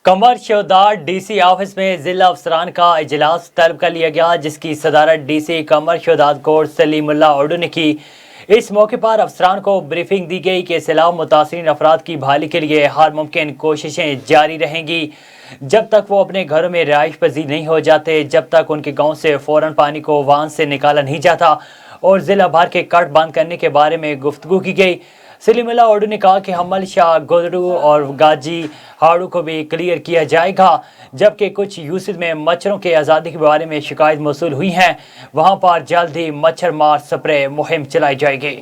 कमर DC office में जिला अफसरान का इजलास तलब कर लिया गया, जिसकी सदारत डीसी कमर कोर्ट सलीमुल्लाह ओडू ने की। इस मौके पर अफसरान को ब्रीफिंग दी गई कि सैलाब मुतासरीन अफराद की बहाली के लिए हर मुमकिन कोशिशें जारी रहेंगी जब तक वो अपने घरों में रिहाइश पजीर नहीं हो जाते, जब तक उनके गाँव से फ़ौरन पानी को वाहन से निकाला नहीं जाता और जिला भर के कट बंद करने के बारे में गुफ्तगू की गई। सलीमुल्लाह ओडू ने कहा कि हमल शाह, गोदड़ू और गाजी हाड़ू को भी क्लियर किया जाएगा, जबकि कुछ यूसुफ में मच्छरों के आज़ादी के बारे में शिकायत मौसूल हुई हैं, वहां पर जल्द ही मच्छर मार स्प्रे मुहिम चलाई जाएगी।